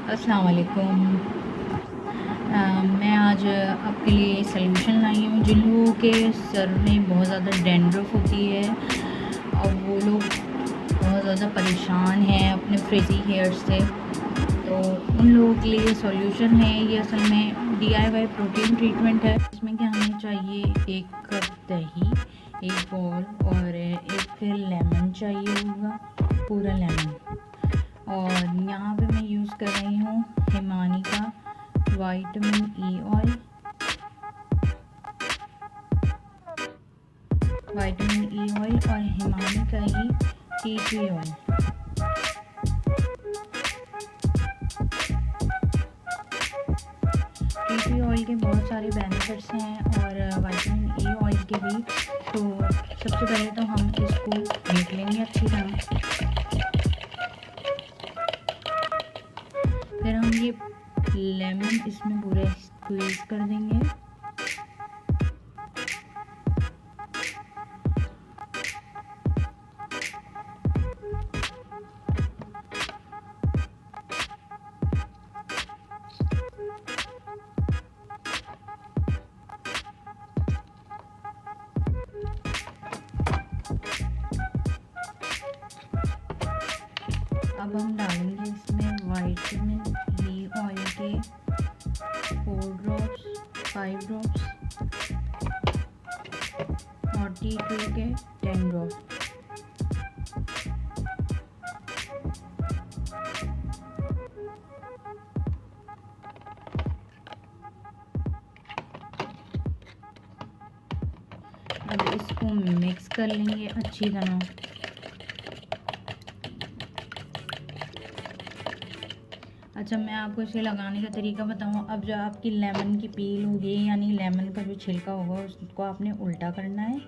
अस्सलाम वालेकुम। मैं आज आपके लिए सलूशन लाई हूँ। जिन लोगों के सर में बहुत ज़्यादा डैंड्रफ होती है और वो लोग बहुत ज़्यादा परेशान हैं अपने फ्रिजी हेयर से, तो उन लोगों के लिए सॉल्यूशन है। ये असल में DIY प्रोटीन ट्रीटमेंट है। इसमें क्या हमें चाहिए, 1 कप दही, 1 बॉल और 1 लेमन चाहिए होगा, पूरा लेमन। और यहाँ पे मैं यूज़ कर रही हूँ हिमानी का विटामिन E ऑयल, और हिमानी का ही टी ऑयल। टी ऑयल के बहुत सारे बेनिफिट्स हैं और विटामिन E ऑयल के भी। तो सबसे पहले तो हम इसको फेंट लेंगे अच्छी तरह। फिर हम ये लेमन इसमें पूरे स्क्वीज कर देंगे। अब हम डालेंगे इसमें विटामिन E ऑयल के 4 ड्रॉप्स, 5 ड्रॉप्स और टी ट्री के 10 ड्रॉप्स। अब इसको मिक्स कर लेंगे अच्छी तरह। अच्छा, मैं आपको इसे लगाने का तरीका बताऊँ। अब जो आपकी लेमन की पील होगी, यानी लेमन का जो छिलका होगा, उसको आपने उल्टा करना है।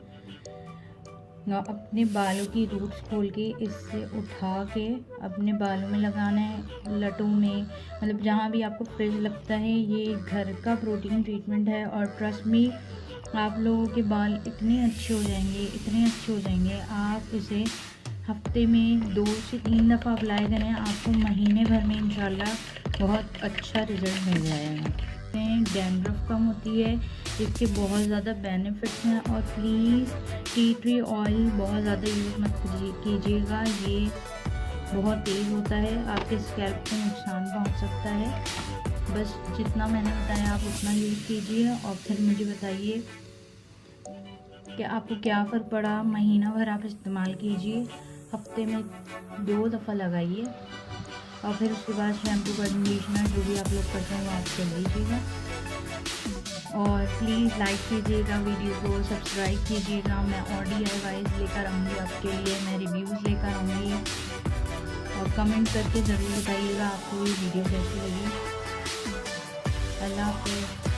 अपने बालों की रूट्स खोल के इससे उठा के अपने बालों में लगाना है, लटों में, मतलब जहाँ भी आपको फ्रिज लगता है। ये घर का प्रोटीन ट्रीटमेंट है और ट्रस्ट मी, आप लोगों के बाल इतने अच्छे हो जाएंगे, इतने अच्छे हो जाएंगे। आप इसे हफ्ते में 2 से 3 दफ़ा अप्लाई करें, आपको महीने भर में इंशाल्लाह बहुत अच्छा रिज़ल्ट मिल जाएगा। डैंड्रफ कम होती है, इसके बहुत ज़्यादा बेनिफिट्स हैं। और प्लीज़ टी ट्री ऑयल बहुत ज़्यादा यूज़ मत कीजिएगा, ये बहुत तेज़ होता है, आपके स्कैल्प को नुकसान पहुंच सकता है। बस जितना मैंने बताया आप उतना यूज़ कीजिए और फिर मुझे बताइए कि आपको क्या फ़र्क पड़ा। महीना भर आप इस्तेमाल कीजिए, हफ्ते में 2 दफ़ा लगाइए और फिर उसके बाद शैम्पू, कंडीशनर जो भी आप लोग करते हैं वो आप कर लीजिएगा। और प्लीज़ लाइक कीजिएगा, वीडियो को सब्सक्राइब कीजिएगा। मैं और DIYs लेकर आऊँगी आपके लिए, मैं रिव्यूज़ लेकर आऊँगी। और कमेंट करके ज़रूर बताइएगा आपको ये वीडियो कैसी लगी। अल्लाह हाफ़िज़।